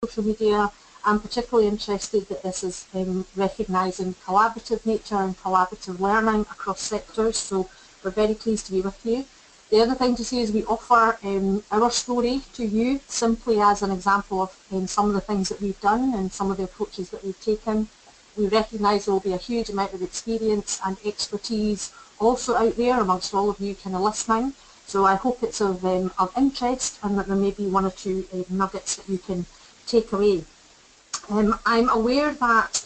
social media. I'm particularly interested that this is recognising collaborative nature and collaborative learning across sectors, so we're very pleased to be with you. The other thing to say is we offer our story to you simply as an example of some of the things that we've done and some of the approaches that we've taken. We recognise there will be a huge amount of experience and expertise also out there amongst all of you kind of listening. So I hope it's of interest and that there may be one or two nuggets that you can take away. I'm aware that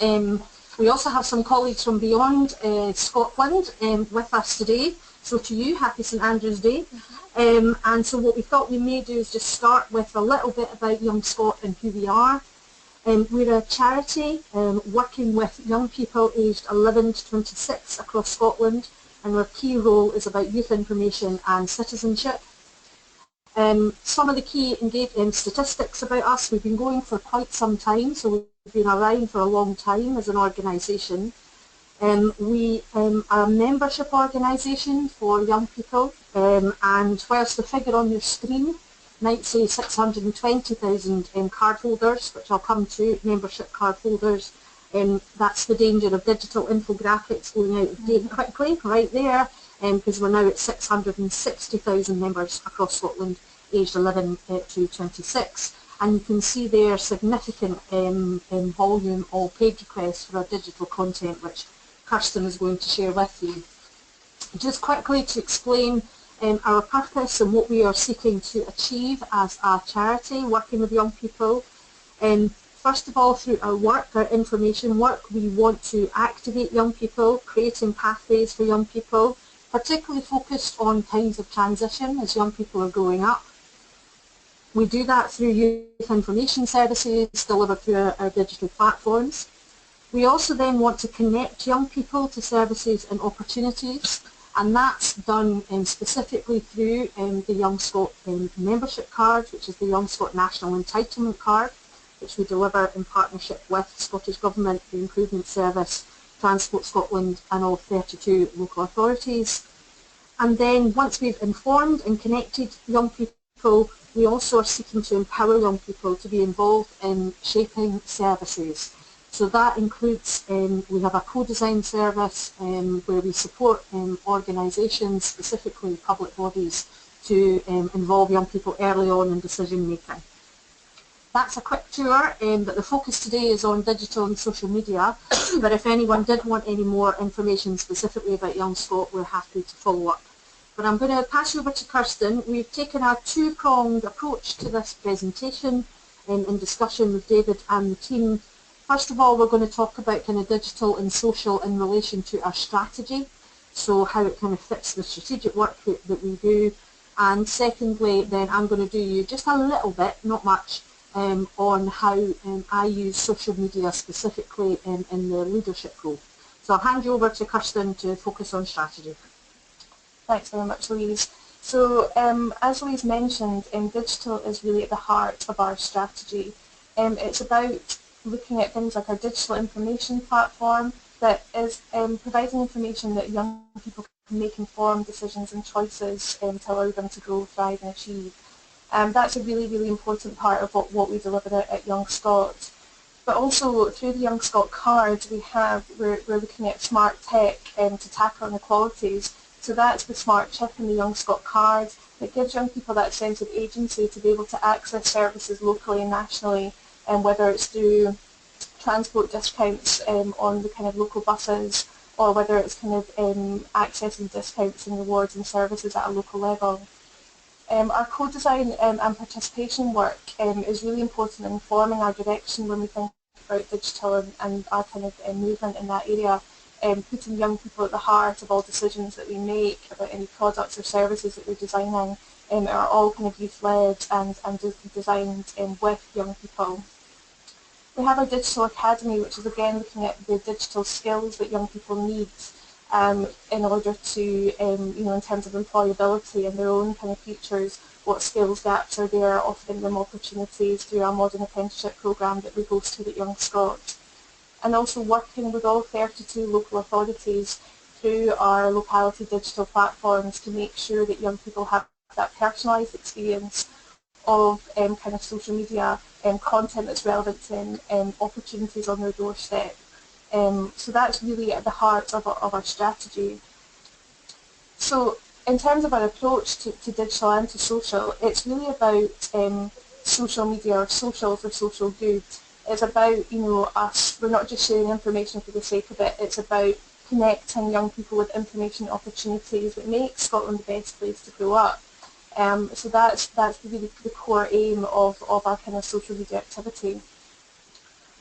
we also have some colleagues from beyond Scotland with us today. So to you, happy St Andrew's Day. And so what we thought we may do is just start with a little bit about Young Scot and who we are. We're a charity working with young people aged 11 to 26 across Scotland, and our key role is about youth information and citizenship. Some of the key statistics about us: we've been going for quite some time, so we've been around for a long time as an organisation. We are a membership organisation for young people, and whilst the figure on your screen might say 620,000 cardholders, which I'll come to, membership cardholders, that's the danger of digital infographics going out of date quickly, right there, because we're now at 660,000 members across Scotland, aged 11 to 26. And you can see there significant volume of page requests for our digital content, which Kirsten is going to share with you. Just quickly to explain our purpose and what we are seeking to achieve as a charity working with young people. First of all, through our work, our information work, we want to activate young people, creating pathways for young people, particularly focused on times of transition as young people are growing up. We do that through youth information services delivered through our digital platforms. We also then want to connect young people to services and opportunities, and that's done specifically through the Young Scot membership card, which is the Young Scot National Entitlement Card, which we deliver in partnership with Scottish Government, the Improvement Service, Transport Scotland and all 32 local authorities. And then once we've informed and connected young people, we also are seeking to empower young people to be involved in shaping services. So that includes, we have a co-design service where we support organisations, specifically public bodies, to involve young people early on in decision making. That's a quick tour, but the focus today is on digital and social media, but if anyone did want any more information specifically about Young Scot, we're happy to follow up. But I'm going to pass you over to Kirsten. We've taken a two-pronged approach to this presentation in discussion with David and the team. First of all, we're going to talk about kind of digital and social in relation to our strategy, so how it kind of fits the strategic work that we do. And secondly, then I'm going to do you just a little bit, not much, on how I use social media specifically in the leadership role. So I'll hand you over to Kirsten to focus on strategy. Thanks very much, Louise. So as Louise mentioned, digital is really at the heart of our strategy. It's about looking at things like our digital information platform that is providing information that young people can make informed decisions and choices to allow them to grow, thrive and achieve. That's a really, really important part of what we deliver at Young Scot. But also through the Young Scot card we're looking at smart tech to tackle inequalities. So that's the smart chip in the Young Scot card that gives young people that sense of agency to be able to access services locally and nationally, and whether it's through transport discounts on the kind of local buses, or whether it's kind of accessing discounts and rewards and services at a local level. Our co-design and participation work is really important in informing our direction when we think about digital and our kind of movement in that area, putting young people at the heart of all decisions that we make about any products or services that we're designing are all kind of youth-led and designed with young people. We have our Digital Academy, which is again looking at the digital skills that young people need in order to, in terms of employability and their own kind of futures, what skills gaps are there, offering them opportunities through our modern apprenticeship programme that we hosted at Young Scot. And also working with all 32 local authorities through our locality digital platforms to make sure that young people have that personalised experience of kind of social media content that's relevant to them, opportunities on their doorstep. So that's really at the heart of our strategy. So in terms of our approach to digital and to social, it's really about social media or social for social good. It's about, us, we're not just sharing information for the sake of it, it's about connecting young people with information opportunities that make Scotland the best place to grow up. So that's really the core aim of our kind of social media activity.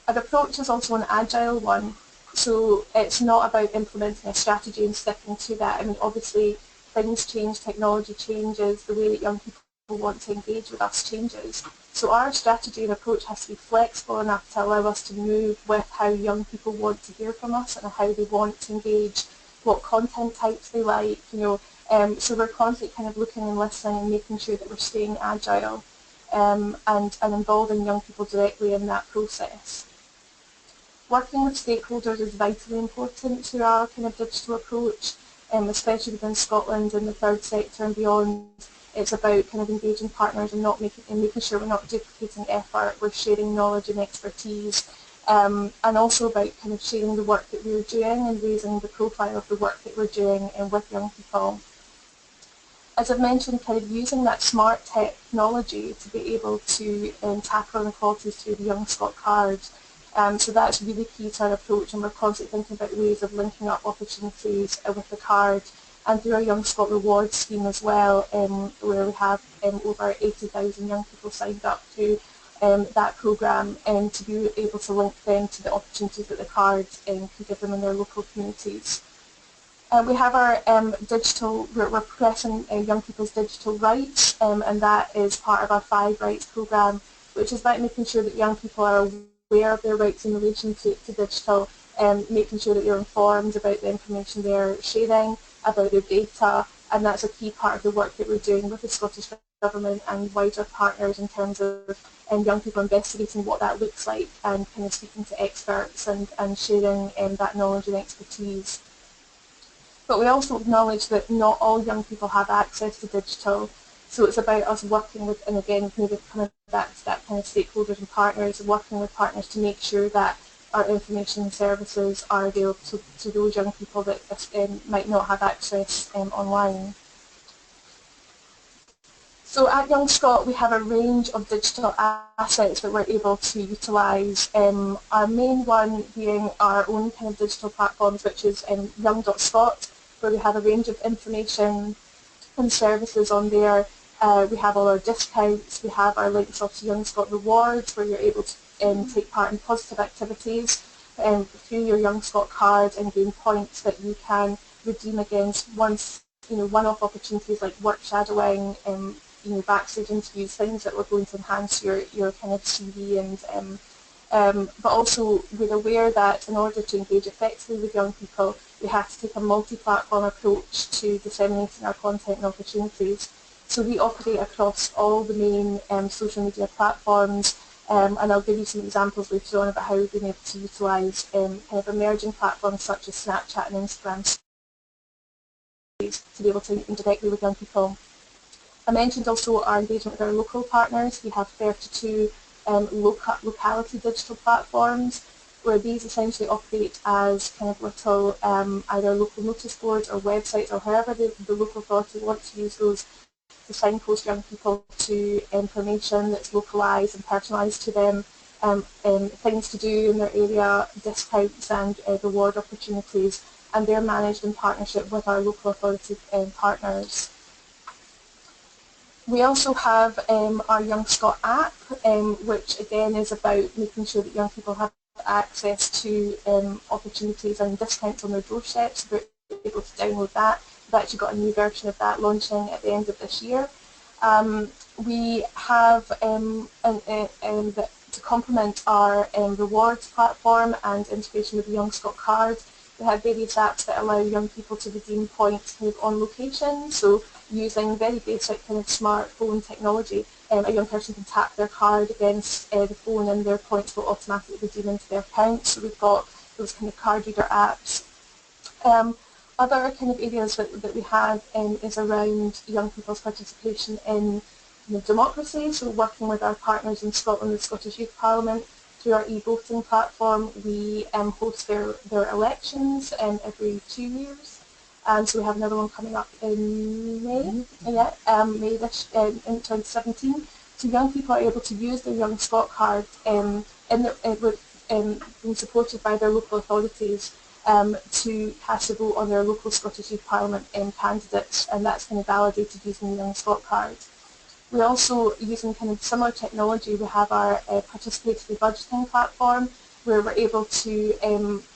Our approach is also an agile one, so it's not about implementing a strategy and sticking to that. I mean, obviously things change, technology changes, the way that young people want to engage with us changes. So our strategy and approach has to be flexible enough to allow us to move with how young people want to hear from us and how they want to engage, what content types they like, so we're constantly kind of looking and listening and making sure that we're staying agile and involving young people directly in that process. Working with stakeholders is vitally important to our kind of digital approach, especially within Scotland and the third sector and beyond. It's about kind of engaging partners and making sure we're not duplicating effort, we're sharing knowledge and expertise, and also about kind of sharing the work that we're doing and raising the profile of the work that we're doing with young people. As I've mentioned, kind of using that smart technology to be able to tackle inequalities through the Young Scot card. So that's really key to our approach, and we're constantly thinking about ways of linking up opportunities with the card, and through our Young Scot Rewards scheme as well, where we have over 80,000 young people signed up to that programme, to be able to link them to the opportunities that the card can give them in their local communities. We have our we're progressing young people's digital rights, and that is part of our 5 Rights programme, which is about making sure that young people are aware of their rights in relation to digital, making sure that they're informed about the information they're sharing, about their data, and that's a key part of the work that we're doing with the Scottish Government and wider partners in terms of young people investigating what that looks like and kind of speaking to experts and sharing that knowledge and expertise. But we also acknowledge that not all young people have access to digital, so it's about us working with, and again, maybe coming back to that kind of stakeholders and partners, and working with partners to make sure that our information services are available to those young people that might not have access online. So at Young Scot we have a range of digital assets that we're able to utilise. Our main one being our own kind of digital platforms, which is young.scot, where we have a range of information and services on there. We have all our discounts, we have our links up to Young Scot Rewards, where you're able to take part in positive activities through your Young Scot card and gain points that you can redeem against one-off opportunities like work shadowing, backstage interviews, things that were going to enhance your kind of CV, but also we're aware that in order to engage effectively with young people, we have to take a multi-platform approach to disseminating our content and opportunities. So we operate across all the main social media platforms, and I'll give you some examples later on about how we've been able to utilise kind of emerging platforms such as Snapchat and Instagram to be able to engage directly with young people. I mentioned also our engagement with our local partners. We have 32 locality digital platforms, where these essentially operate as kind of little either local notice boards or websites, or however the local authority wants to use those to signpost young people to information that's localised and personalised to them, things to do in their area, discounts and reward opportunities, and they're managed in partnership with our local authority partners. We also have our Young Scot app, which again is about making sure that young people have access to opportunities and discounts on their doorsteps. They're able to download that. We've actually got a new version of that launching at the end of this year. We have, to complement our rewards platform and integration with the Young Scot card, we have various apps that allow young people to redeem points kind of on location. So using very basic kind of smartphone technology, a young person can tap their card against the phone and their points will automatically redeem into their account. So we've got those kind of card reader apps. Other kind of areas that we have is around young people's participation in democracy, so working with our partners in Scotland, the Scottish Youth Parliament, through our e-voting platform. We host their elections every 2 years. And so we have another one coming up in May, May in 2017. So young people are able to use their Young Scot card being supported by their local authorities to cast a vote on their local Scottish Youth Parliament candidates, and that's kind of validated using the Young Scot card. We're also using kind of similar technology. We have our participatory budgeting platform where we're able to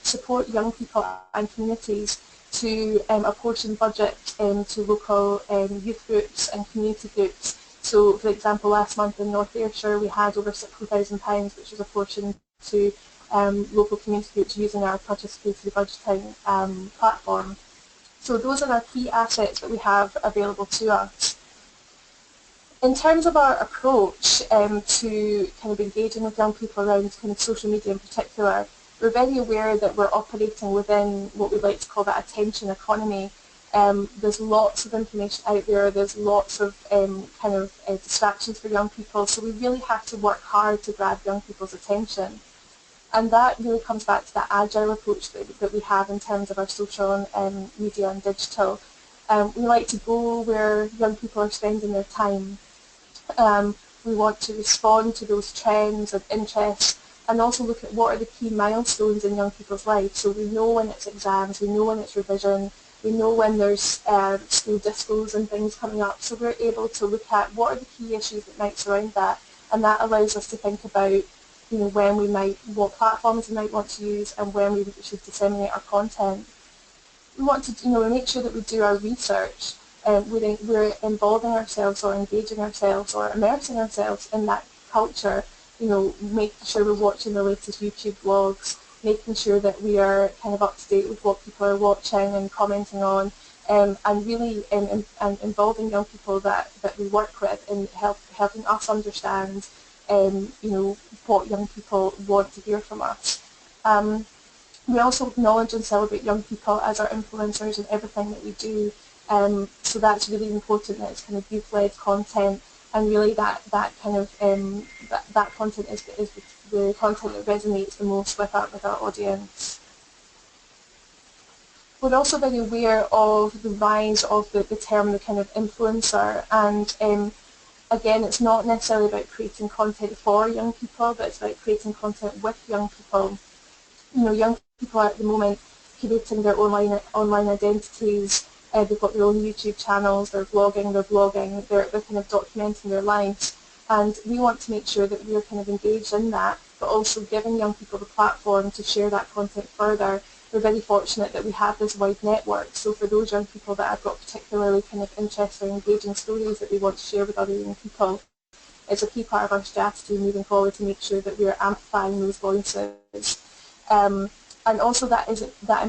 support young people and communities to apportion budget to local youth groups and community groups. So, for example, last month in North Ayrshire we had over £60,000 which was apportioned to local community groups using our participatory budgeting platform. So those are our key assets that we have available to us. In terms of our approach to kind of engaging with young people around kind of social media in particular, we're very aware that we're operating within what we like to call that attention economy. There's lots of information out there, there's lots of distractions for young people, so we really have to work hard to grab young people's attention. And that really comes back to that agile approach that we have in terms of our social media and digital. We like to go where young people are spending their time. We want to respond to those trends and interests and also look at what are the key milestones in young people's lives. So we know when it's exams, we know when it's revision, we know when there's school discos and things coming up. So we're able to look at what are the key issues that might surround that, and that allows us to think about what platforms we might want to use and when we should disseminate our content. We want to make sure that we do our research. We're involving ourselves or engaging ourselves or immersing ourselves in that culture, making sure we're watching the latest YouTube vlogs, making sure that we are kind of up to date with what people are watching and commenting on, and really involving young people that we work with in helping us understand what young people want to hear from us. We also acknowledge and celebrate young people as our influencers in everything that we do. So that's really important, that it's kind of youth-led content, and really that content is the content that resonates the most with our audience. We're also very aware of the rise of the term the kind of influencer, and again, it's not necessarily about creating content for young people, but it's about creating content with young people. Young people are at the moment creating their online identities. They've got their own YouTube channels, they're vlogging, they're kind of documenting their lives. And we want to make sure that we're kind of engaged in that, but also giving young people the platform to share that content further. We're very fortunate that we have this wide network, so for those young people that have got particularly kind of interesting, engaging stories that we want to share with other young people, it's a key part of our strategy moving forward to make sure that we are amplifying those voices. And also that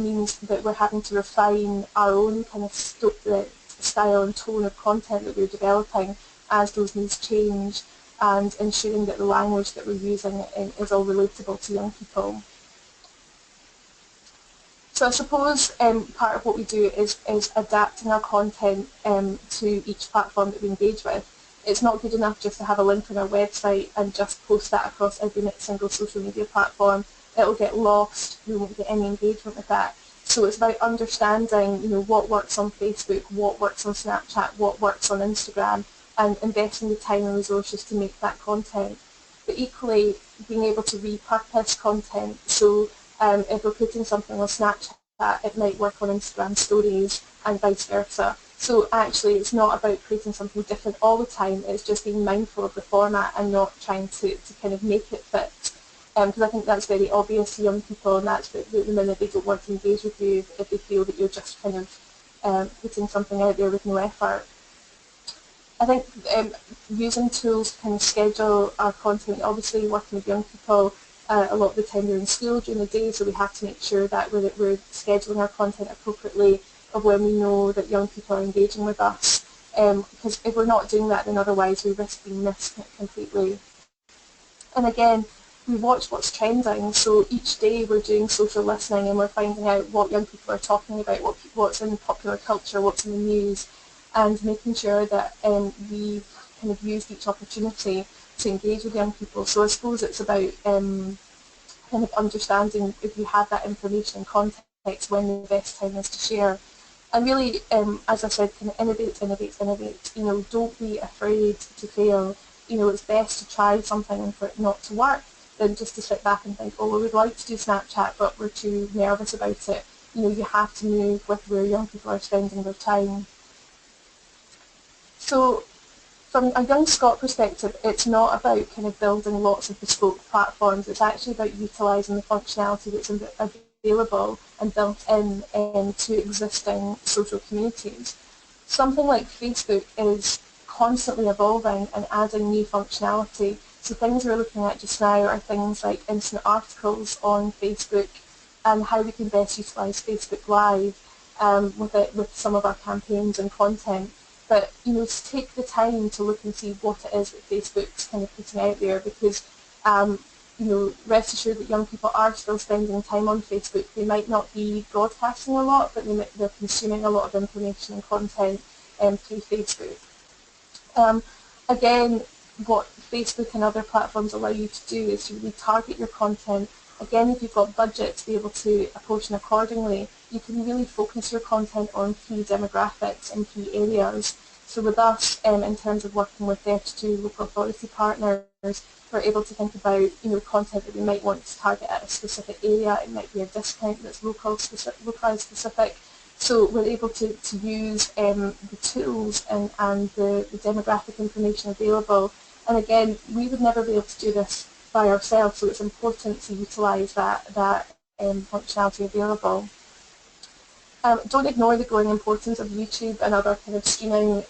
means that we're having to refine our own kind of style and tone of content that we're developing as those needs change, and ensuring that the language that we're using is all relatable to young people. So I suppose part of what we do is adapting our content to each platform that we engage with. It's not good enough just to have a link on our website and just post that across every single social media platform. It'll get lost, we won't get any engagement with that. So it's about understanding, what works on Facebook, what works on Snapchat, what works on Instagram, and investing the time and resources to make that content. But equally, being able to repurpose content. So if we're putting something on Snapchat, it might work on Instagram stories and vice versa. So actually it's not about creating something different all the time, it's just being mindful of the format and not trying to kind of make it fit. Because I think that's very obvious to young people, and that's the minute they don't want to engage with you if they feel that you're just kind of putting something out there with no effort. I think using tools to kind of schedule our content, obviously working with young people, a lot of the time they're in school during the day, so we have to make sure that we're scheduling our content appropriately of when we know that young people are engaging with us. Because if we're not doing that, then otherwise we risk being missed completely. And again, we watch what's trending, so each day we're doing social listening and we're finding out what young people are talking about, what's in popular culture, what's in the news, and making sure that we kind of used each opportunity to engage with young people. So I suppose it's about kind of understanding, if you have that information and context, when the best time is to share. And really, as I said, kind of innovate, innovate, innovate. You know, don't be afraid to fail. You know, it's best to try something and for it not to work than just to sit back and think, oh, we would like to do Snapchat, but we're too nervous about it. You know, you have to move with where young people are spending their time. So from a young Scot perspective, it's not about kind of building lots of bespoke platforms. It's actually about utilising the functionality that's available and built in to existing social communities. Something like Facebook is constantly evolving and adding new functionality. So things we're looking at just now are things like instant articles on Facebook and how we can best utilise Facebook Live with some of our campaigns and content. But, you know, to take the time to look and see what it is that Facebook's kind of putting out there, because, you know, rest assured that young people are still spending time on Facebook. They might not be broadcasting a lot, but they're consuming a lot of information and content through Facebook. Again, what Facebook and other platforms allow you to do is to really target your content. Again, if you've got budget to be able to apportion accordingly, you can really focus your content on key demographics and key areas. So with us, in terms of working with 32 local authority partners, we're able to think about, you know, content that we might want to target at a specific area. It might be a discount that's localised specific. So we're able to use the tools and the demographic information available. And again, we would never be able to do this by ourselves, so it's important to utilise that functionality available. Don't ignore the growing importance of YouTube and other kind of streaming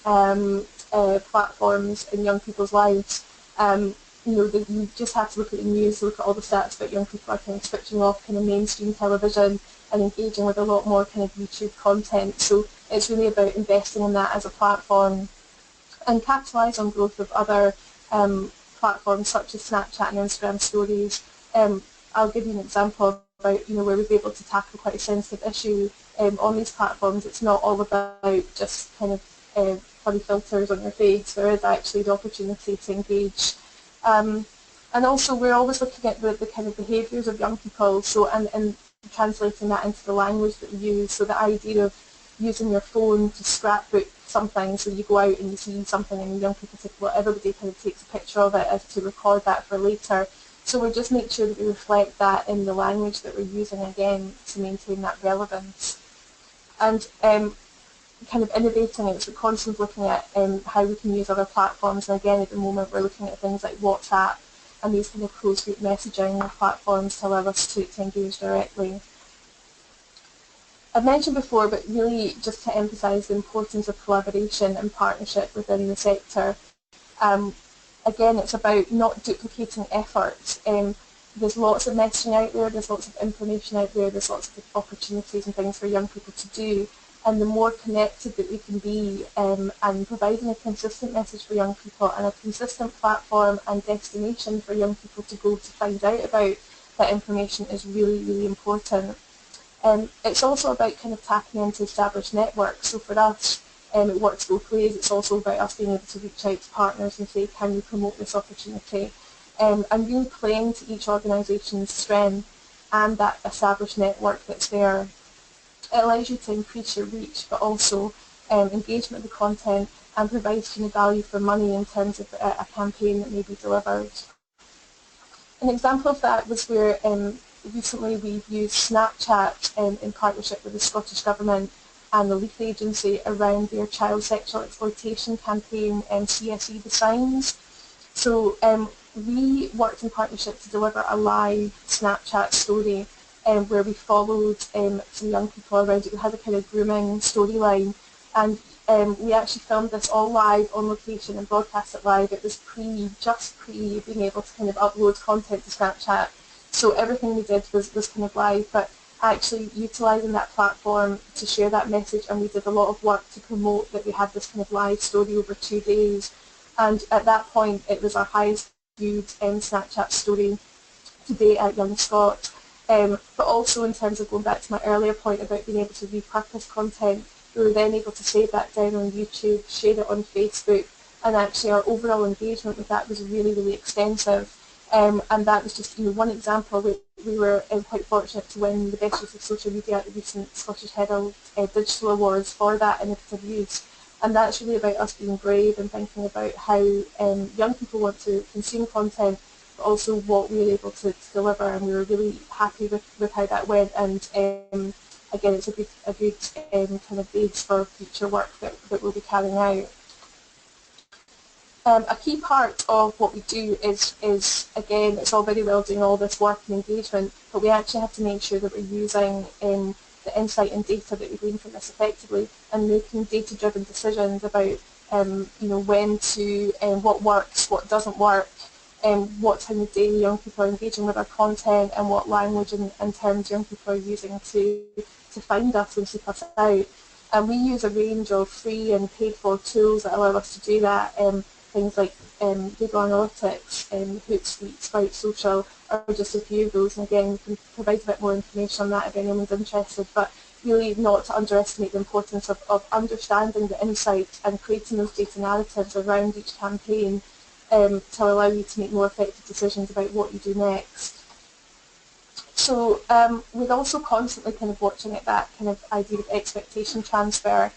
platforms in young people's lives. You know, you just have to look at the news, look at all the stats about young people are kind of switching off kind of mainstream television and engaging with a lot more kind of YouTube content. So it's really about investing in that as a platform and capitalise on growth of other platforms such as Snapchat and Instagram stories. I'll give you an example about, you know, where we've been able to tackle quite a sensitive issue on these platforms. It's not all about just kind of funny filters on your face. There is actually the opportunity to engage. And also we're always looking at the kind of behaviours of young people, so and translating that into the language that we use. So the idea of using your phone to scrapbook something, so you go out and you see something and young people take, well, everybody kind of takes a picture of it as to record that for later. So we just make sure that we reflect that in the language that we're using, again, to maintain that relevance. And kind of innovating it, so constantly looking at how we can use other platforms. And again, at the moment, we're looking at things like WhatsApp and these kind of closed group messaging platforms to allow us to engage directly. I've mentioned before, but really just to emphasise the importance of collaboration and partnership within the sector. Again, it's about not duplicating efforts. There's lots of messaging out there, there's lots of information out there, there's lots of opportunities and things for young people to do. And the more connected that we can be and providing a consistent message for young people and a consistent platform and destination for young people to go to find out about that information is really, really important. It's also about kind of tapping into established networks. So for us, it works both ways. It's also about us being able to reach out to partners and say, can we promote this opportunity? And really playing to each organisation's strength and that established network that's there. It allows you to increase your reach, but also engagement with the content and provides you value for money in terms of a campaign that may be delivered. An example of that was where recently we've used Snapchat in partnership with the Scottish Government and the Leaf Agency around their child sexual exploitation campaign, CSE The Signs. So we worked in partnership to deliver a live Snapchat story where we followed some young people around it. We had a kind of grooming storyline, and we actually filmed this all live on location and broadcast it live. It was just pre being able to kind of upload content to Snapchat. So everything we did was kind of live, but actually utilising that platform to share that message, and we did a lot of work to promote that we had this kind of live story over 2 days. And at that point, it was our highest viewed Snapchat story to date at Young Scot. But also in terms of going back to my earlier point about being able to repurpose content, we were then able to save that down on YouTube, share it on Facebook, and actually our overall engagement with that was really, really extensive. And that was just one example. We were quite fortunate to win the Best Use of Social Media at the recent Scottish Herald Digital Awards for that innovative use. And that's really about us being brave and thinking about how young people want to consume content, but also what we were able to deliver. And we were really happy with how that went. And again, it's a good kind of base for future work that we'll be carrying out. A key part of what we do is again, it's all very well doing all this work and engagement, but we actually have to make sure that we're using the insight and data that we glean from this effectively, and making data-driven decisions about when to, what works, what doesn't work, what time of day young people are engaging with our content, and what language and terms young people are using to find us and seek us out. And we use a range of free and paid-for tools that allow us to do that. Things like Google Analytics, Hootsuite, Sprout Social are just a few of those. And again, we can provide a bit more information on that if anyone's interested. But really not to underestimate the importance of understanding the insight and creating those data narratives around each campaign to allow you to make more effective decisions about what you do next. So we're also constantly kind of watching at that kind of idea of expectation transfer.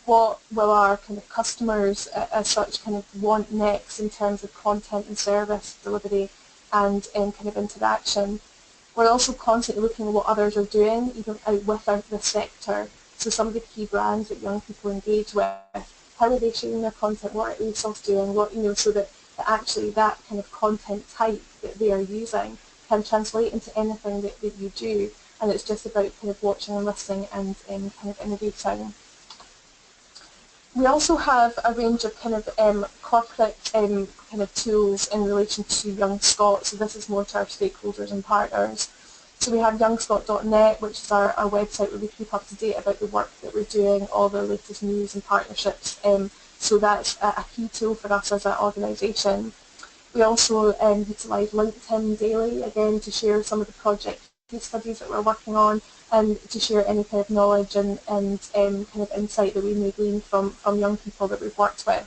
What will our kind of customers as such kind of want next in terms of content and service delivery and kind of interaction? We're also constantly looking at what others are doing, even out with the sector. So some of the key brands that young people engage with, how are they sharing their content, what are ASOS doing, so that actually that kind of content type that they are using can translate into anything that you do. And it's just about kind of watching and listening and kind of innovating. We also have a range of kind of corporate kind of tools in relation to Young Scot, so this is more to our stakeholders and partners. So we have youngscot.net, which is our website where we keep up to date about the work that we're doing, all the latest news and partnerships, so that's a key tool for us as an organisation. We also utilise LinkedIn daily, again, to share some of the project case studies that we're working on, and to share any kind of knowledge and kind of insight that we may glean from young people that we've worked with.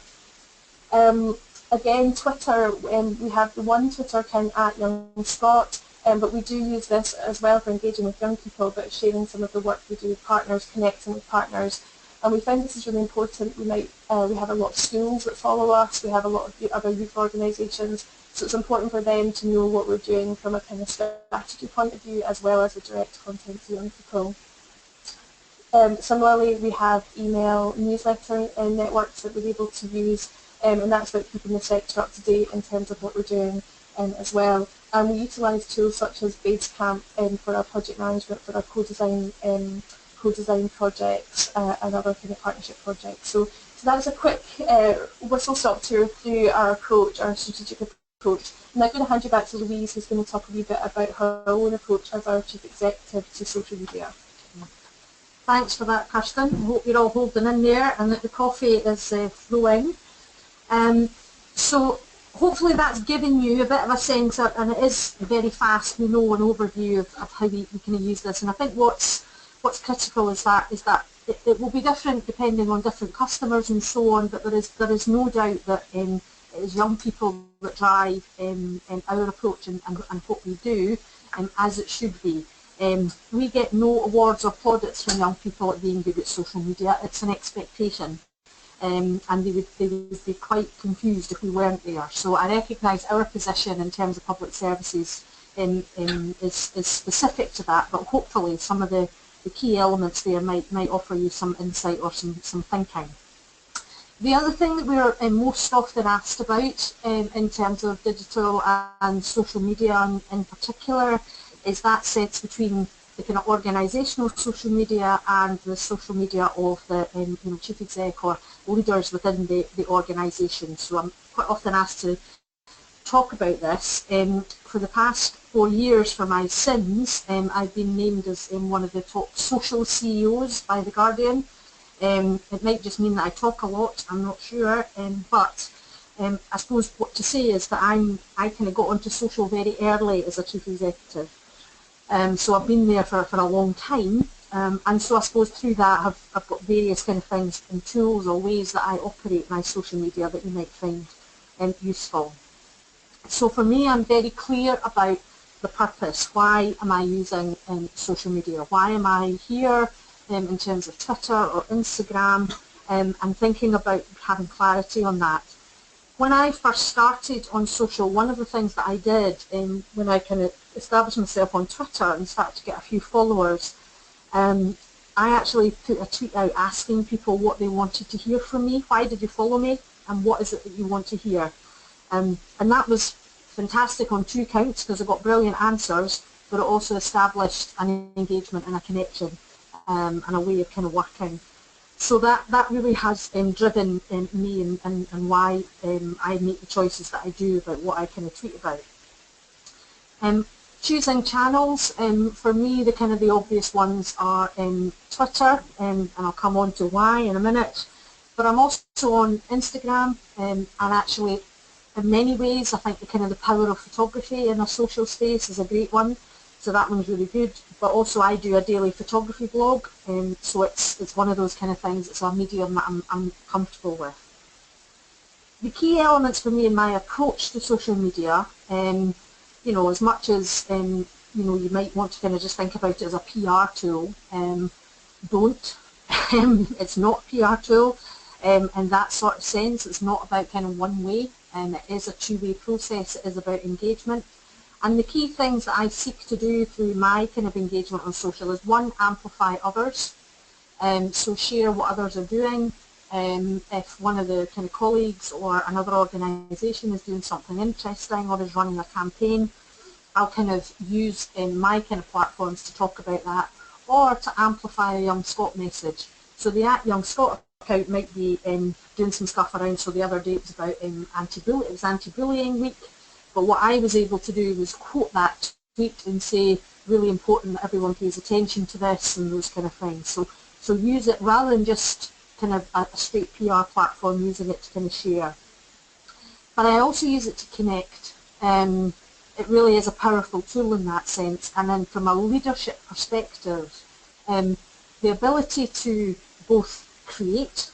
Again, Twitter, we have the one Twitter account at Young Scot, but we do use this as well for engaging with young people, but sharing some of the work we do with partners, connecting with partners. And we find this is really important. We have a lot of schools that follow us, we have a lot of other youth organisations, so it's important for them to know what we're doing from a kind of strategy point of view, as well as the direct content to young people. Similarly, we have email newsletter networks that we're able to use, and that's about keeping the sector up to date in terms of what we're doing as well. And we utilise tools such as Basecamp for our project management, for our co-design projects and other kind of partnership projects. So that is a quick whistle-stop tour through our approach, our strategic approach. I'm now going to hand you back to Louise, who's going to talk a wee bit about her own approach as our Chief Executive to social media. Thanks for that, Kirsten. I hope you're all holding in there and that the coffee is flowing. So hopefully that's given you a bit of a sense of, and it is very fast, we know an overview of how we can use this. And I think what's critical is that it will be different depending on different customers and so on, but there is no doubt that it is young people that drive our approach and what we do, as it should be. We get no awards or plaudits from young people at being good at social media. It's an expectation, and they would be quite confused if we weren't there. So I recognise our position in terms of public services is specific to that, but hopefully some of the key elements there might offer you some insight or some thinking. The other thing that we're most often asked about in terms of digital and social media in particular is that sense between the kind of organisational social media and the social media of the chief exec or leaders within the organisation. So I'm quite often asked to talk about this. For the past 4 years for my sins, I've been named as one of the top social CEOs by The Guardian. It might just mean that I talk a lot, I'm not sure, but I suppose what to say is that I kind of got onto social very early as a chief executive. So I've been there for a long time, And so I suppose through that I've got various kind of things and tools or ways that I operate my social media that you might find useful. So for me, I'm very clear about the purpose. Why am I using social media? Why am I here in terms of Twitter or Instagram? And thinking about having clarity on that. When I first started on social, one of the things that I did when I kind of established myself on Twitter and started to get a few followers, I actually put a tweet out asking people what they wanted to hear from me. Why did you follow me? And what is it that you want to hear? And that was fantastic on two counts because I got brilliant answers, but it also established an engagement and a connection and a way of kind of working. So that really has driven me and why I make the choices that I do about what I kind of tweet about. Choosing channels, for me the kind of the obvious ones are Twitter, and I'll come on to why in a minute, but I'm also on Instagram, and actually in many ways I think the kind of the power of photography in a social space is a great one, so that one's really good. But also I do a daily photography blog, so it's one of those kind of things, it's a medium that I'm comfortable with. The key elements for me in my approach to social media, you know, as much as you know, you might want to kind of just think about it as a PR tool, don't. It's not a PR tool in that sort of sense. It's not about kind of one way, it is a two-way process. It is about engagement. And the key things that I seek to do through my kind of engagement on social is, one, amplify others. So share what others are doing. If one of the kind of colleagues or another organisation is doing something interesting or is running a campaign, I'll kind of use my kind of platforms to talk about that, or to amplify a Young Scot message. So the @Young Scot account might be doing some stuff around, so the other day it was about anti-bullying week. But what I was able to do was quote that tweet and say, really important that everyone pays attention to this and those kind of things. So use it rather than just kind of a straight PR platform, using it to kind of share. But I also use it to connect. It really is a powerful tool in that sense. And then from a leadership perspective, the ability to both create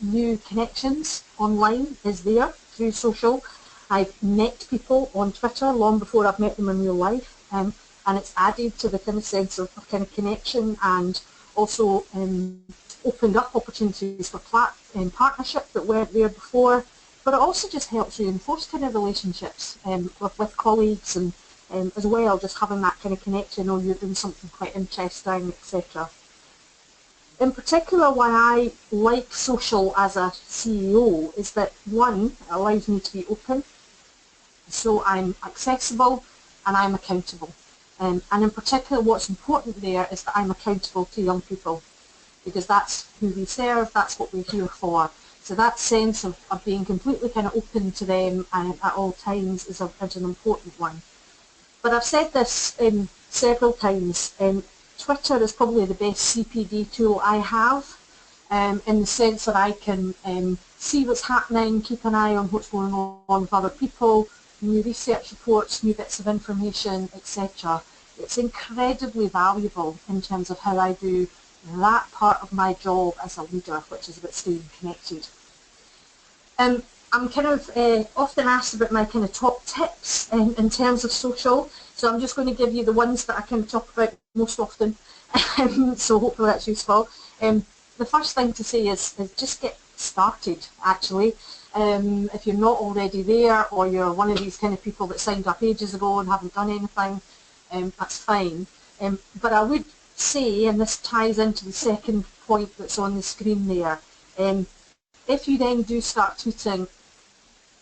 new connections online is there through social. I've met people on Twitter long before I've met them in real life, and it's added to the kind of sense of kind of connection, and also opened up opportunities for partnership that weren't there before. But it also just helps reinforce kind of relationships with colleagues, and as well, just having that kind of connection, or you're doing something quite interesting, etc. In particular, why I like social as a CEO is that, one, it allows me to be open. So I'm accessible and I'm accountable. And in particular, what's important there is that I'm accountable to young people, because that's who we serve, that's what we're here for. So that sense of being completely kind of open to them at all times is an important one. But I've said this several times, Twitter is probably the best CPD tool I have, in the sense that I can see what's happening, keep an eye on what's going on with other people, new research reports, new bits of information, etc. It's incredibly valuable in terms of how I do that part of my job as a leader, which is about staying connected. I'm kind of often asked about my kind of top tips in terms of social, so I'm just going to give you the ones that I kind of talk about most often, so hopefully that's useful. The first thing to say is just get started, actually. If you're not already there, or you're one of these kind of people that signed up ages ago and haven't done anything, that's fine. But I would say, and this ties into the second point that's on the screen there, if you then do start tweeting,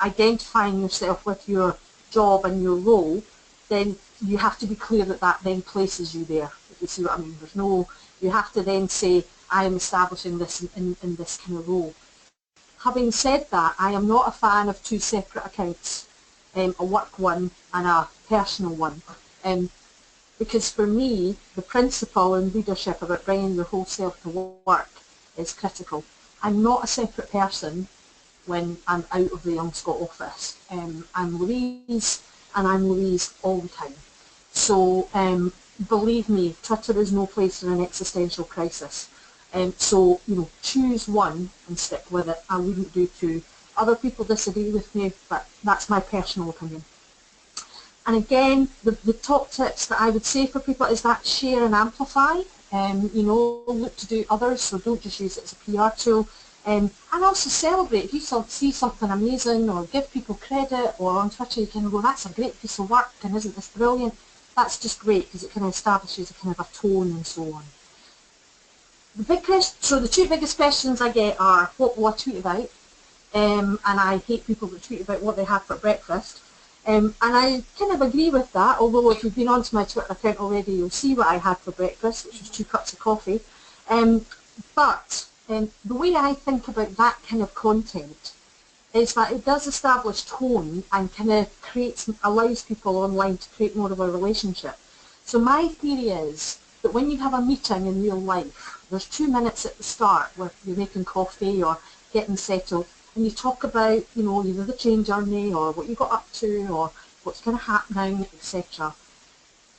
identifying yourself with your job and your role, then you have to be clear that that then places you there, if you see what I mean. There's no, you have to then say, I am establishing this in this kind of role. Having said that, I am not a fan of two separate accounts, a work one and a personal one, because for me, the principle in leadership about bringing your whole self to work is critical. I'm not a separate person when I'm out of the Young Scot office. I'm Louise, and I'm Louise all the time. So believe me, Twitter is no place for an existential crisis. So, choose one and stick with it. I wouldn't do two. Other people disagree with me, but that's my personal opinion. And again, the top tips that I would say for people is that share and amplify. Look to do others, so don't just use it as a PR tool. And also celebrate. If you see something amazing or give people credit, or on Twitter you can go, that's a great piece of work and isn't this brilliant? That's just great because it kind of establishes a kind of a tone and so on. So the two biggest questions I get are, what will I tweet about? And I hate people that tweet about what they had for breakfast. And I kind of agree with that, although if you've been onto my Twitter account already, you'll see what I had for breakfast, which was 2 cups of coffee. But the way I think about that kind of content is that it does establish tone and kind of allows people online to create more of a relationship. So my theory is that when you have a meeting in real life, there's 2 minutes at the start where you're making coffee or getting settled, and you talk about, either the train journey or what you got up to or what's kind of happening, etc.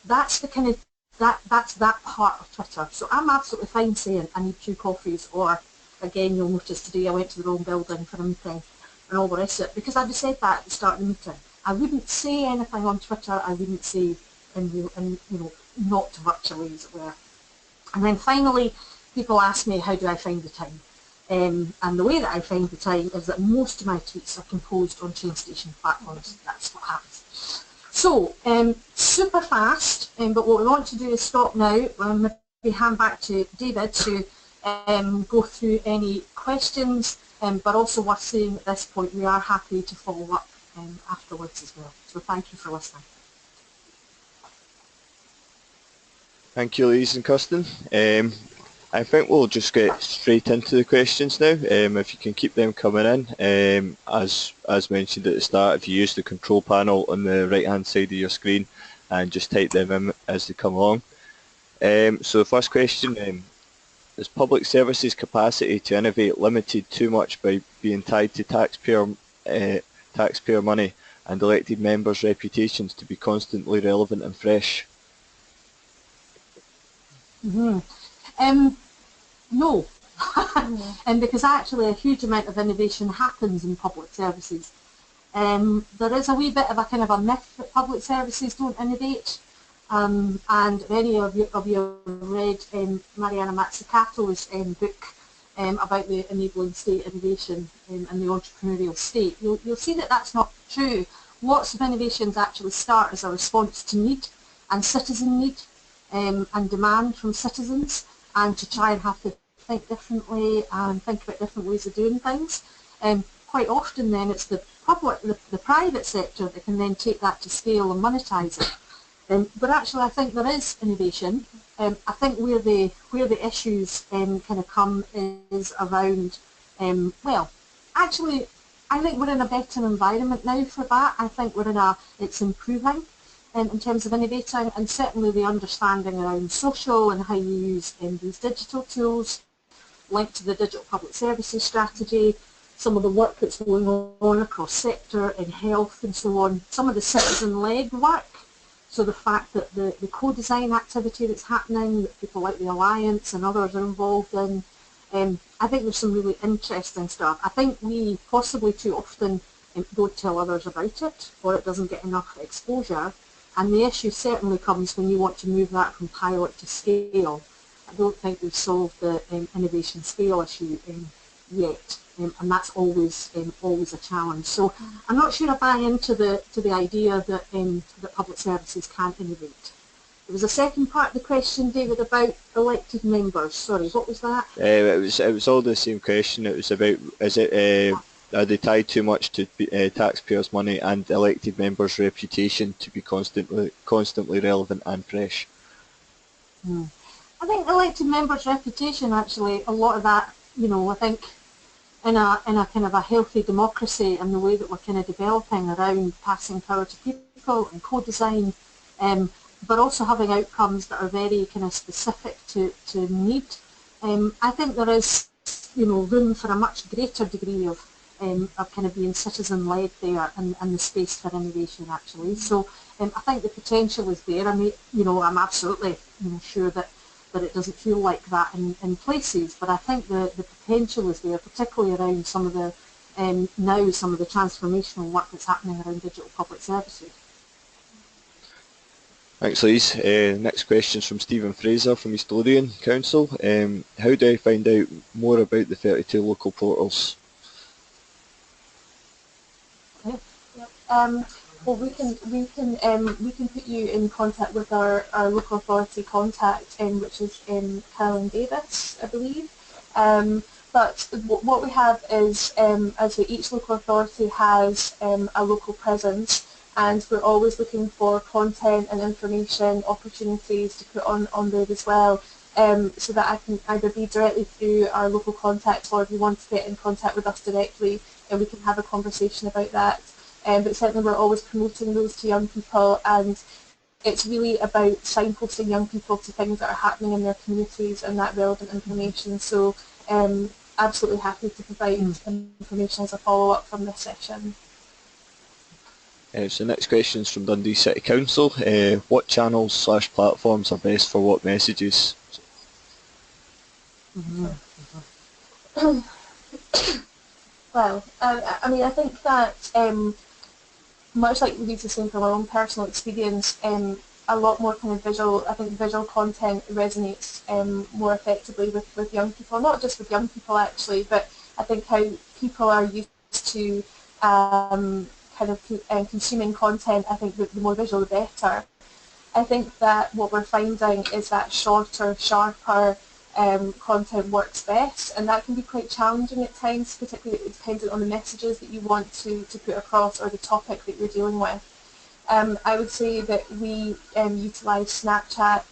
That's the kind of that's that part of Twitter. So I'm absolutely fine saying I need 2 coffees, or again, you'll notice today I went to the wrong building for a meeting and all the rest of it, because I'd have said that at the start of the meeting. I wouldn't say anything on Twitter I wouldn't say not virtually, as it were. And then finally, people ask me, how do I find the time? And the way that I find the time is that most of my tweets are composed on train station platforms. That's what happens. So, super fast, but what we want to do is stop now. Maybe hand back to David to go through any questions, but also worth saying at this point, we are happy to follow up afterwards as well. So thank you for listening. Thank you, Louise and Kirsten. I think we'll just get straight into the questions now. If you can keep them coming in. As mentioned at the start, if you use the control panel on the right hand side of your screen and just type them in as they come along. So the first question, is public services capacity to innovate limited too much by being tied to taxpayer money and elected members' reputations to be constantly relevant and fresh? No, and because actually a huge amount of innovation happens in public services. There is a wee bit of a kind of a myth that public services don't innovate, and many of you have read Mariana Mazzucato's book about the enabling state innovation and the entrepreneurial state. You'll see that that's not true. Lots of innovations actually start as a response to need and citizen need and demand from citizens, and to try and have to think differently and think about different ways of doing things. Quite often then it's the private sector that can then take that to scale and monetize it. But actually I think there is innovation. I think where the issues kind of come is around, actually I think we're in a better environment now for that. I think it's improving in terms of innovating, and certainly the understanding around social and how you use these digital tools linked to the digital public services strategy, some of the work that's going on across sector in health and so on, some of the citizen-led work, so the fact that the co-design activity that's happening, that people like the Alliance and others are involved in, I think there's some really interesting stuff. I think we possibly too often don't tell others about it, or it doesn't get enough exposure. And the issue certainly comes when you want to move that from pilot to scale. I don't think we've solved the innovation scale issue yet, and that's always a challenge. So I'm not sure I buy into the idea that that public services can't innovate. There was a second part of the question, David, about elected members. Sorry, what was that? It was all the same question. It was about, are they tied too much to taxpayers' money and elected members' reputation to be constantly relevant and fresh? I think elected members' reputation, actually, a lot of that, I think in a kind of a healthy democracy and the way that we're kind of developing around passing power to people and co-design, but also having outcomes that are very kind of specific to need. I think there is, room for a much greater degree of of kind of being citizen-led there and the space for innovation actually. So I think the potential is there. I mean, I'm absolutely sure that it doesn't feel like that in places, but I think the potential is there, particularly around some of the some of the transformational work that's happening around digital public services. Thanks, Louise. Next question is from Stephen Fraser from Historian Council. How do I find out more about the 32 local portals? Okay. Yep. Well, we can put you in contact with our local authority contact, which is Carolyn Davis, I believe. But what we have is, as each local authority has a local presence, and we're always looking for content and information opportunities to put on there as well, so that I can either be directly through our local contact, or if you want to get in contact with us directly, and we can have a conversation about that. But certainly we're always promoting those to young people, and it's really about signposting young people to things that are happening in their communities and that relevant information. So absolutely happy to provide information as a follow-up from this session. So the next question is from Dundee City Council. What channels/platforms are best for what messages? Well, I mean, I think that much like Louise was saying from our own personal experience, a lot more kind of visual content resonates more effectively with young people, not just with young people actually, but I think how people are used to consuming content. I think that the more visual the better. I think that what we're finding is that shorter, sharper content works best, and that can be quite challenging at times, particularly dependent on the messages that you want to put across or the topic that you're dealing with. I would say that we utilise Snapchat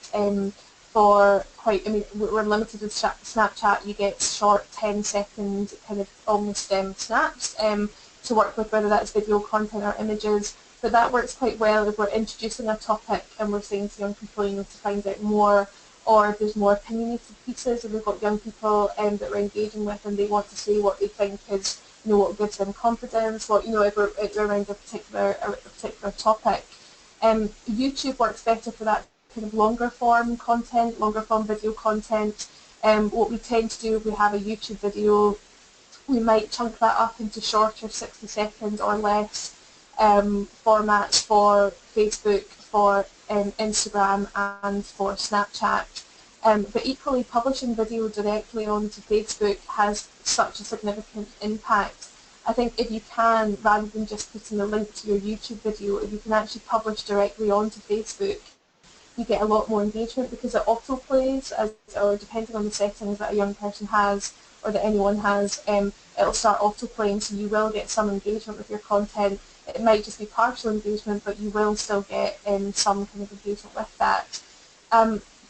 for quite, I mean, we're limited with Snapchat. You get short 10-second kind of almost snaps to work with, whether that's video content or images, but that works quite well if we're introducing a topic and we're saying to young people, to find out more, or if there's more opinionated pieces, if we've got young people that we're engaging with and they want to say what they think is, what gives them confidence, what, if we're around a particular topic. YouTube works better for that kind of longer form content, longer form video content. What we tend to do if we have a YouTube video, we might chunk that up into shorter 60-second or less formats for Facebook, for Instagram and for Snapchat. But equally, publishing video directly onto Facebook has such a significant impact. I think if you can, rather than just putting a link to your YouTube video, if you can actually publish directly onto Facebook, you get a lot more engagement because it autoplays, or depending on the settings that a young person has or that anyone has, it'll start autoplaying, so you will get some engagement with your content. It might just be partial engagement, but you will still get some kind of engagement with that.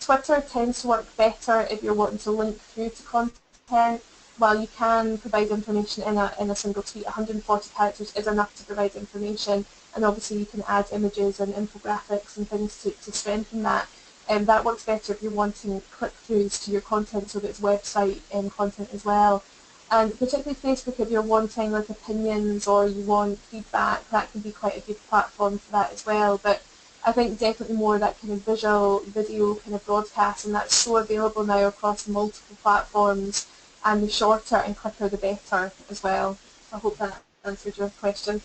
Twitter tends to work better if you're wanting to link through to content. While you can provide information in a single tweet, 140 characters is enough to provide information, and obviously you can add images and infographics and things to strengthen that. That works better if you're wanting click-throughs to your content, so that it's website content as well. And particularly Facebook, if you're wanting like opinions or you want feedback, that can be quite a good platform for that as well. But I think definitely more that kind of visual video kind of broadcast, and that's so available now across multiple platforms, and the shorter and quicker the better as well. I hope that answered your question.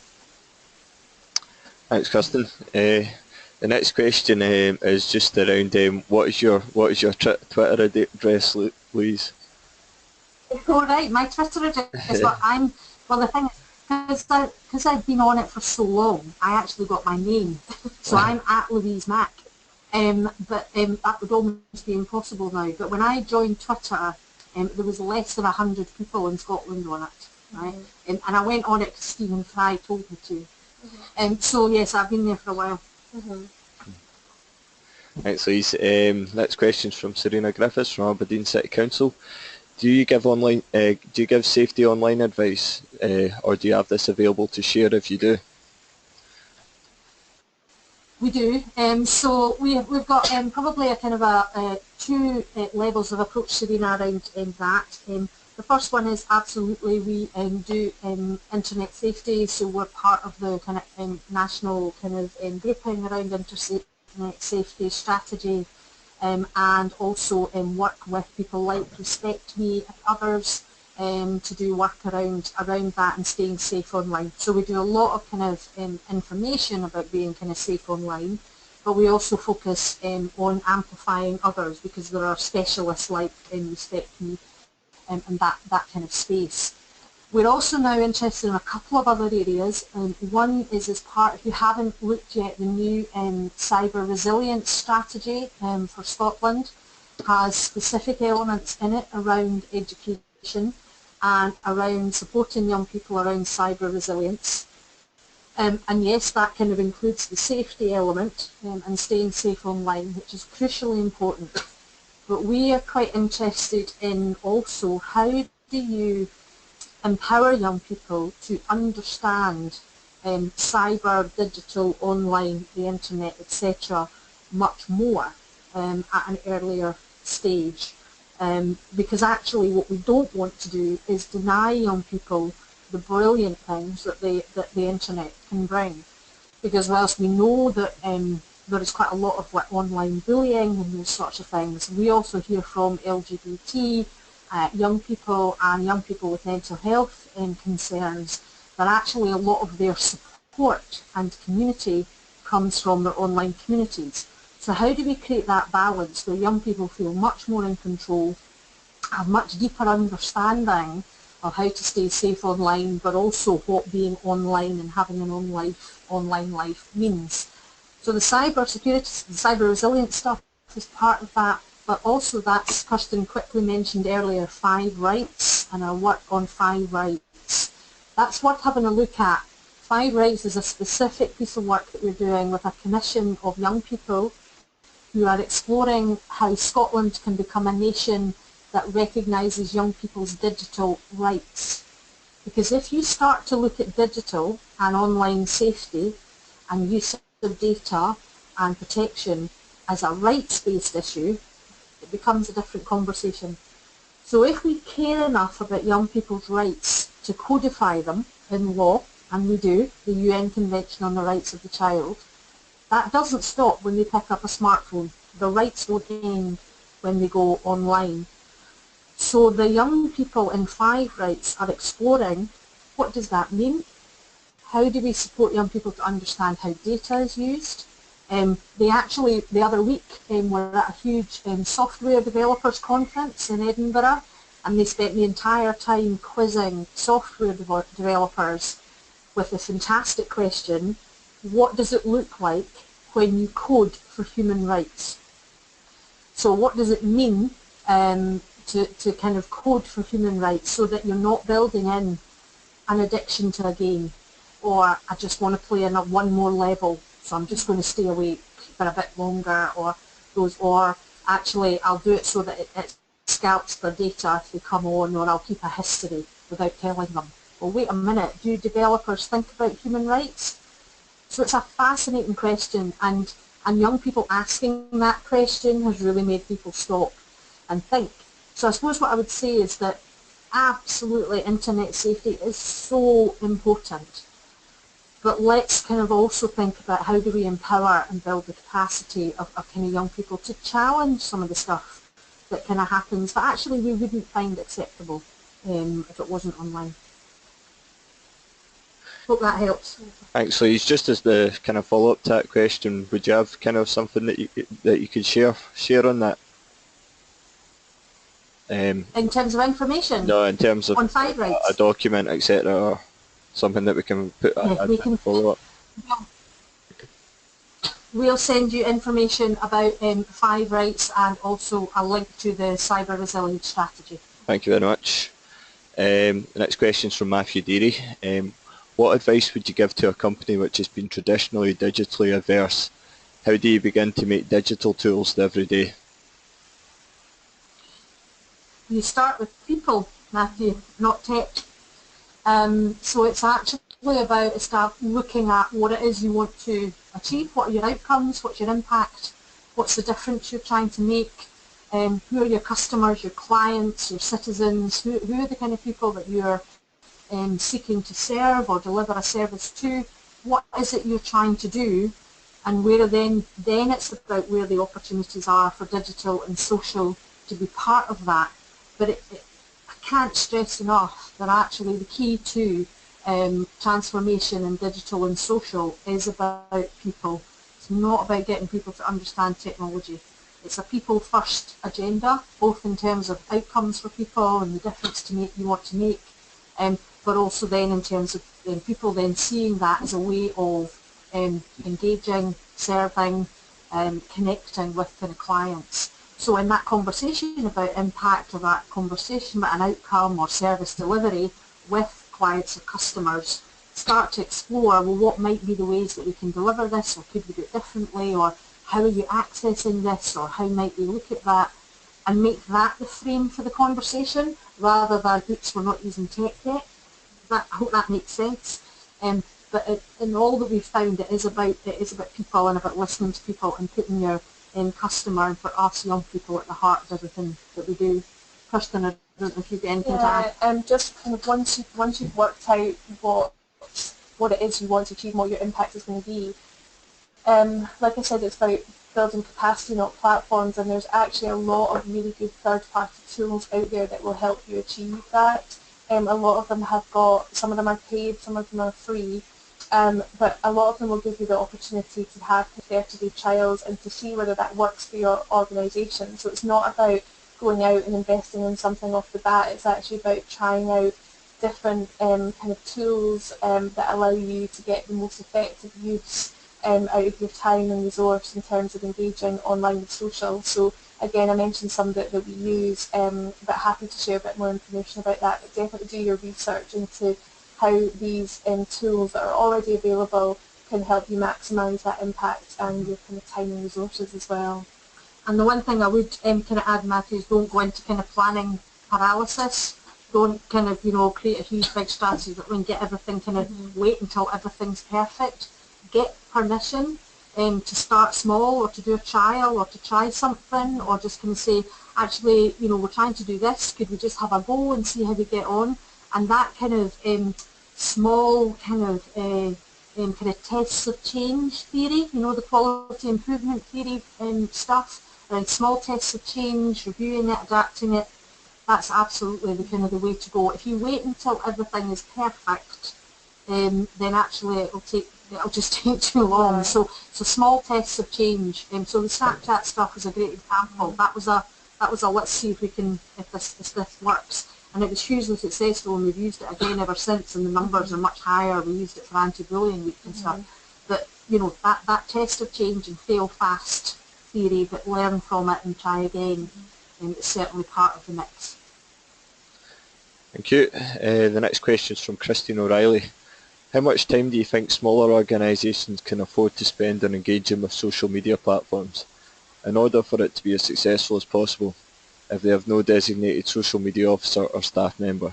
Thanks, Kirsten. The next question is just around what is your Twitter address, Louise? Oh, right, my Twitter address. Well, the thing is, because I've been on it for so long, I actually got my name. So I'm at Louise Mac. But that would almost be impossible now. But when I joined Twitter, there was less than 100 people in Scotland on it, right? And I went on it because Stephen Fry told me to. So yes, I've been there for a while. Thanks, Louise. Next question is from Serena Griffiths from Aberdeen City Council. Do you give safety online advice, or do you have this available to share if you do? We do. So we've got probably a kind of two levels of approach, Serena, around that. The first one is absolutely we do internet safety, so we're part of the kind of national kind of grouping around internet safety strategy, and also work with people like Respect Me and others to do work around that and staying safe online. So we do a lot of kind of information about being kind of safe online, but we also focus on amplifying others because there are specialists like Respect Me and that kind of space. We're also now interested in a couple of other areas. One is as part, if you haven't looked yet, the new cyber resilience strategy for Scotland has specific elements in it around education and around supporting young people around cyber resilience. And yes, that kind of includes the safety element and staying safe online, which is crucially important. But we are quite interested in also how do you empower young people to understand cyber, digital, online, the internet, etc. much more at an earlier stage. Because actually what we don't want to do is deny young people the brilliant things that the internet can bring. Because whilst we know that there is quite a lot of online bullying and those sorts of things, we also hear from LGBT young people and young people with mental health concerns that actually a lot of their support and community comes from their online communities. So how do we create that balance where young people feel much more in control, have much deeper understanding of how to stay safe online, but also what being online and having an online life means. So the cyber security, the cyber resilience stuff is part of that, but also that's, Kirsten quickly mentioned earlier, 5 rights and our work on 5 rights. That's worth having a look at. 5 rights is a specific piece of work that we're doing with a commission of young people who are exploring how Scotland can become a nation that recognises young people's digital rights. Because if you start to look at digital and online safety and use of data and protection as a rights-based issue, it becomes a different conversation. So if we care enough about young people's rights to codify them in law, and we do, the UN Convention on the Rights of the Child, that doesn't stop when they pick up a smartphone. The rights don't end when they go online. So the young people in 5 rights are exploring, what does that mean? How do we support young people to understand how data is used? They actually, the other week, were at a huge software developers conference in Edinburgh, and they spent the entire time quizzing software developers with the fantastic question, what does it look like when you code for human rights? So what does it mean to kind of code for human rights so that you're not building in an addiction to a game, or I just want to play in one more level, so I'm just going to stay awake for a bit longer, or actually I'll do it so that it scalps their data if they come on, or I'll keep a history without telling them. Well, wait a minute, do developers think about human rights? So it's a fascinating question, and young people asking that question has really made people stop and think. So I suppose what I would say is that absolutely internet safety is so important. But let's kind of also think about how do we empower and build the capacity of kind of young people to challenge some of the stuff that kind of happens that actually we wouldn't find acceptable if it wasn't online. Hope that helps. Thanks, Louise. Just as the kind of follow-up to that question, would you have kind of something that you could share on that? In terms of information? No, in terms of on 5 rights. A document, etc., or something that we can put we can follow up. We'll send you information about 5 rights and also a link to the cyber resilience strategy. Thank you very much. The next question is from Matthew Deary. What advice would you give to a company which has been traditionally digitally averse? How do you begin to make digital tools the everyday? You start with people, Matthew, not tech. So it's actually about looking at what it is you want to achieve, what are your outcomes, what's your impact, what's the difference you're trying to make, who are your customers, your clients, your citizens, who are the kind of people that you're seeking to serve or deliver a service to, what is it you're trying to do, and where then it's about where the opportunities are for digital and social to be part of that. But I can't stress enough that actually the key to transformation in digital and social is about people. It's not about getting people to understand technology. It's a people-first agenda, both in terms of outcomes for people and the difference you want to make, but also then in terms of people then seeing that as a way of engaging, serving, connecting with kind of clients. So in that conversation about impact, or that conversation about an outcome or service delivery with clients or customers, start to explore, well, what might be the ways that we can deliver this, or could we do it differently, or how are you accessing this, or how might we look at that, and make that the frame for the conversation rather than, oops, we're not using tech yet. I hope that makes sense. But in all that we've found, it is about people and about listening to people and putting your customer, and for us young people, at the heart of everything that we do. Kirsten, I don't know if you've got anything to add. Just kind of once you've worked out what it is you want to achieve, what your impact is going to be. Like I said, it's about building capacity, not platforms, and there's actually a lot of really good third-party tools out there that will help you achieve that. A lot of them some of them are paid, some of them are free, but a lot of them will give you the opportunity to have 30-day trials and to see whether that works for your organisation. So it's not about going out and investing in something off the bat, it's actually about trying out different kind of tools that allow you to get the most effective use out of your time and resource in terms of engaging online and social. So again, I mentioned some that we use, but happy to share a bit more information about that. But definitely do your research into how these tools that are already available can help you maximise that impact and your kind of time and resources as well. And the one thing I would kind of add, Matthew, is don't go into kind of planning paralysis. Don't kind of, create a huge big strategy and get everything kind of wait until everything's perfect. Get permission to start small, or to do a trial, or to try something, or just kind of say, actually, we're trying to do this, could we just have a go and see how we get on? And that kind of small kind of tests of change theory, the quality improvement theory stuff, and small tests of change, reviewing it, adapting it, that's absolutely the kind of the way to go. If you wait until everything is perfect, then actually it'll just take too long. Right. So small tests of change. So the Snapchat stuff is a great example. That was a let's see if this works. And it was hugely successful, and we've used it again ever since, and the numbers are much higher. We used it for anti-bullying week and stuff. But that test of change and fail fast theory, but learn from it and try again, is certainly part of the mix. Thank you. The next question is from Christine O'Reilly. How much time do you think smaller organisations can afford to spend on engaging with social media platforms in order for it to be as successful as possible if they have no designated social media officer or staff member?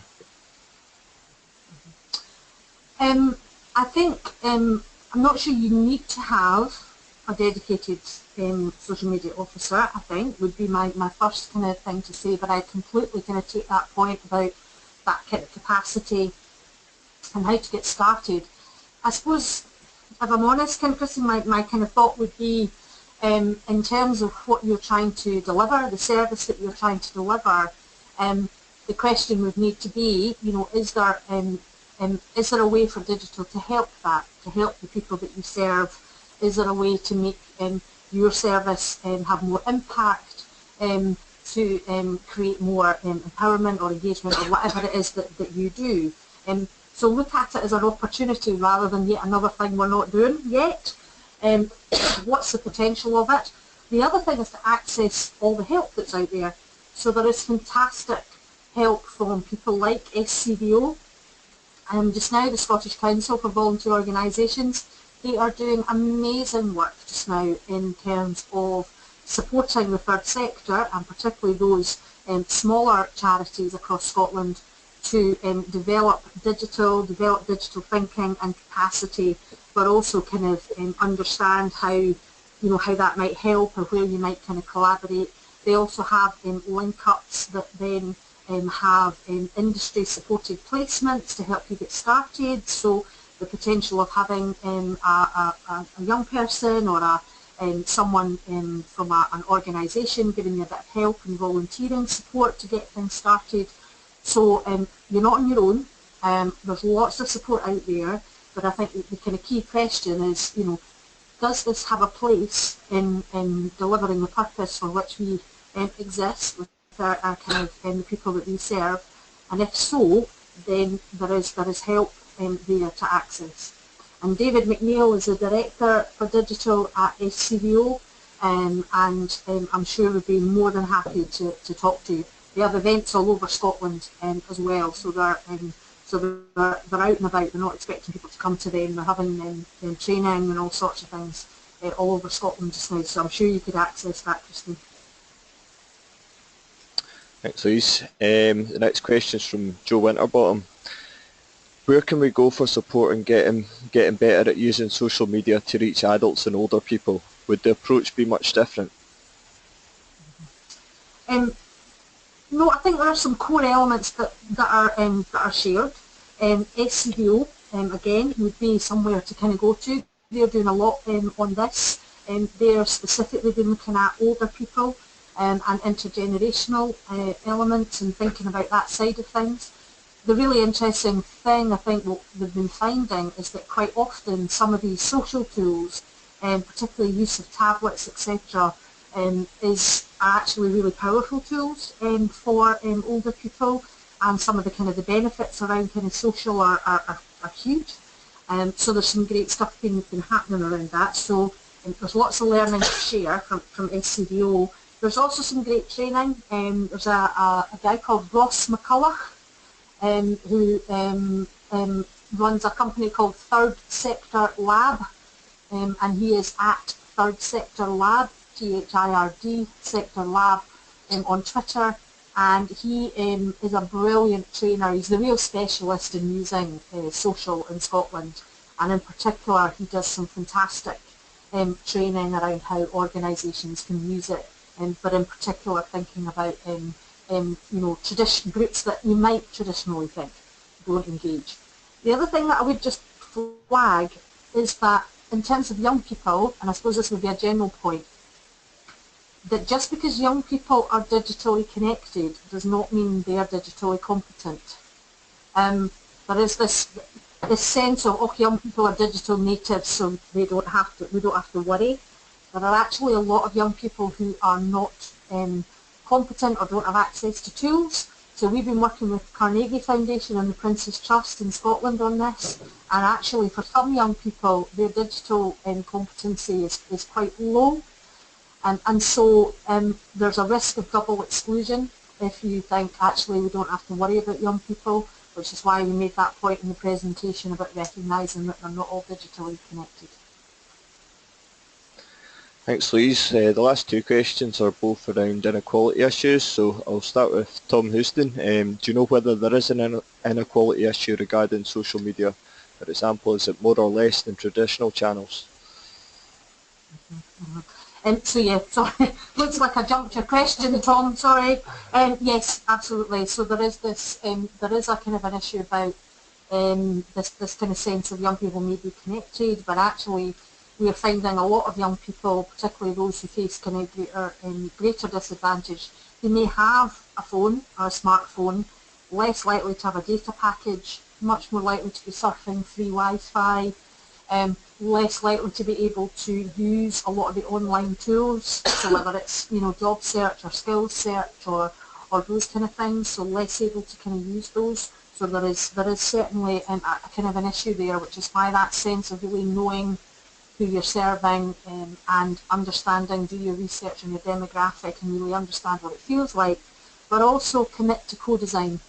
I think, I'm not sure you need to have a dedicated social media officer, I think, would be my first kind of thing to say, but I completely kind of take that point about that kind of capacity and how to get started. I suppose, if I'm honest, Kirsten, my kind of thought would be, in terms of what you're trying to deliver, the service that you're trying to deliver, the question would need to be, is there a way for digital to help that, to help the people that you serve? Is there a way to make your service have more impact, to create more empowerment or engagement, or whatever it is that you do? So look at it as an opportunity rather than yet another thing we're not doing yet. What's the potential of it? The other thing is to access all the help that's out there. So there is fantastic help from people like SCDO. Just now, the Scottish Council for Volunteer Organisations, they are doing amazing work just now in terms of supporting the third sector, and particularly those smaller charities across Scotland, to develop digital thinking and capacity, but also kind of understand how that might help, or where you might kind of collaborate They also have link-ups that then have industry supported placements to help you get started. So the potential of having a young person or someone from an organisation giving you a bit of help and volunteering support to get things started. So you're not on your own. There's lots of support out there, but I think the kind of key question is, does this have a place in delivering the purpose for which we exist with our kind of the people that we serve? And if so, then there is help there to access. And David McNeil is the Director for Digital at SCVO, and I'm sure would be more than happy to talk to you. They have events all over Scotland as well, so they're out and about. They're not expecting people to come to them. They're having training and all sorts of things all over Scotland just now, so I'm sure you could access that, Kirsten. Thanks, Louise. The next question is from Joe Winterbottom. Where can we go for support in getting better at using social media to reach adults and older people? Would the approach be much different? No, I think there are some core elements that are shared. SCVO, again, would be somewhere to kind of go to. They're doing a lot on this. They're specifically been looking at older people and intergenerational elements and thinking about that side of things. The really interesting thing, I think, what they've been finding is that quite often some of these social tools, particularly use of tablets, etc., are actually really powerful tools for older people, and some of the kind of the benefits around kind of social are huge. So there's some great stuff been happening around that. So there's lots of learning to share from SCVO. There's also some great training. There's a guy called Ross McCulloch, who runs a company called Third Sector Lab, and he is at Third Sector Lab, THIRD Sector Lab, on Twitter, and he is a brilliant trainer. He's the real specialist in using social in Scotland, and in particular he does some fantastic training around how organisations can use it, but in particular thinking about tradition groups that you might traditionally think don't engage. The other thing that I would just flag is that in terms of young people, and I suppose this would be a general point, that just because young people are digitally connected does not mean they are digitally competent. There is this sense of, okay, young people are digital natives, so we don't have to worry. There are actually a lot of young people who are not competent or don't have access to tools. So we've been working with Carnegie Foundation and the Prince's Trust in Scotland on this, and actually for some young people their digital competency is quite low, and so there's a risk of double exclusion if you think actually we don't have to worry about young people, which is why we made that point in the presentation about recognising that they're not all digitally connected. Thanks, Louise. The last two questions are both around inequality issues, so I'll start with Tom Houston. Do you know whether there is an inequality issue regarding social media? For example, is it more or less than traditional channels? So yeah, sorry, looks like I jumped your question, Tom, sorry. Yes, absolutely. So there is this, there is a kind of an issue about this kind of sense of young people may be connected, but actually we are finding a lot of young people, particularly those who face kind of greater disadvantage, who may have a phone or a smartphone, less likely to have a data package, much more likely to be surfing free Wi-Fi, less likely to be able to use a lot of the online tools, so whether it's job search or skills search or those kind of things, so less able to kind of use those. So there is certainly a kind of an issue there, which is why that sense of really knowing who you're serving and understanding, do your research on your demographic and really understand what it feels like, but also commit to co-design,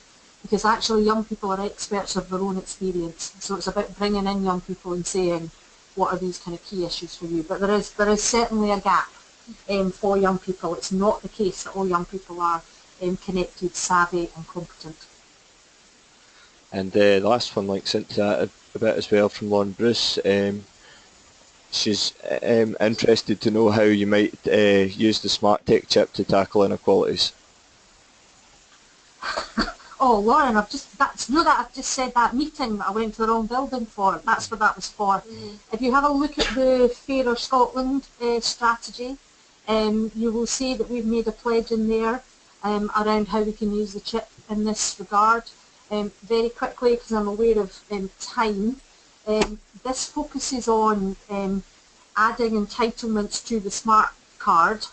because actually young people are experts of their own experience. So it's about bringing in young people and saying, what are these kind of key issues for you? But there is certainly a gap for young people. It's not the case that all young people are connected, savvy and competent. And the last one links into that a bit as well from Lauren Bruce. she's interested to know how you might use the Smart Tech chip to tackle inequalities. Oh, Lauren, I've just said that meeting that I went to the wrong building for. That's what that was for. If you have a look at the Fairer Scotland strategy, you will see that we've made a pledge in there around how we can use the chip in this regard. Very quickly, because I'm aware of time, this focuses on adding entitlements to the smart card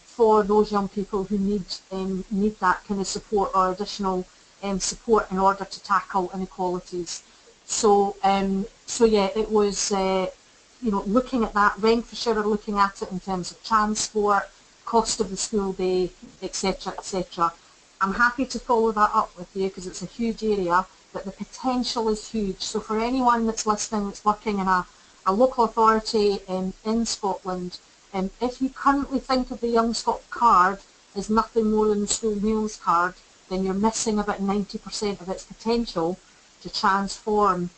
for those young people who need that kind of support or additional support in order to tackle inequalities. So yeah, it was looking at that. Renfrewshire are looking at it in terms of transport, cost of the school day, etc., etc. I'm happy to follow that up with you because it's a huge area, but the potential is huge. So for anyone that's listening that's working in a local authority in Scotland, if you currently think of the Young Scot card as nothing more than the school meals card, then you're missing about 90% of its potential to transform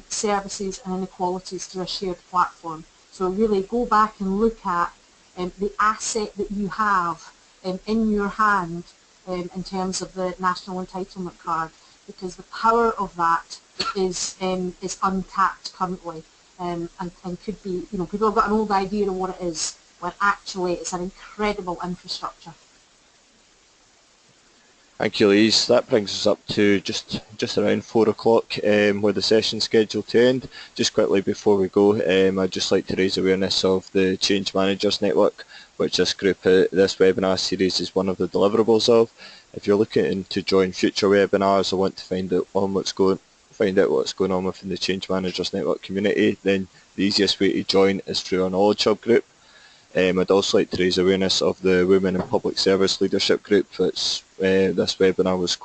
services and inequalities through a shared platform. So really go back and look at the asset that you have in your hand in terms of the National Entitlement Card, because the power of that is untapped currently. And could be, people have got an old idea of what it is, when actually it's an incredible infrastructure. Thank you, Louise. That brings us up to just around 4 o'clock where the session's scheduled to end. Just quickly before we go, I'd just like to raise awareness of the Change Managers Network, which this webinar series is one of the deliverables of. If you're looking to join future webinars or want to find out what's going on within the Change Managers Network community, then the easiest way to join is through our Knowledge Hub group. I'd also like to raise awareness of the Women in Public Service Leadership Group that this webinar was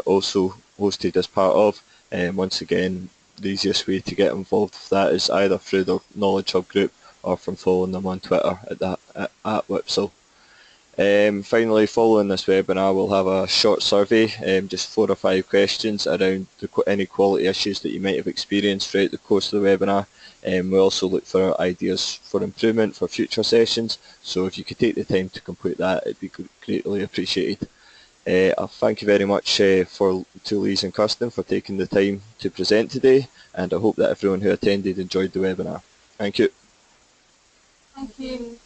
also hosted as part of. Once again, the easiest way to get involved with that is either through the Knowledge Hub group or from following them on Twitter at Whipsel. Finally, following this webinar, we'll have a short survey, just 4 or 5 questions around the inequality issues that you might have experienced throughout the course of the webinar. We also look for ideas for improvement for future sessions, so if you could take the time to complete that, it'd be greatly appreciated. Thank you very much to Louise and Kirsten for taking the time to present today, and I hope that everyone who attended enjoyed the webinar. Thank you. Thank you.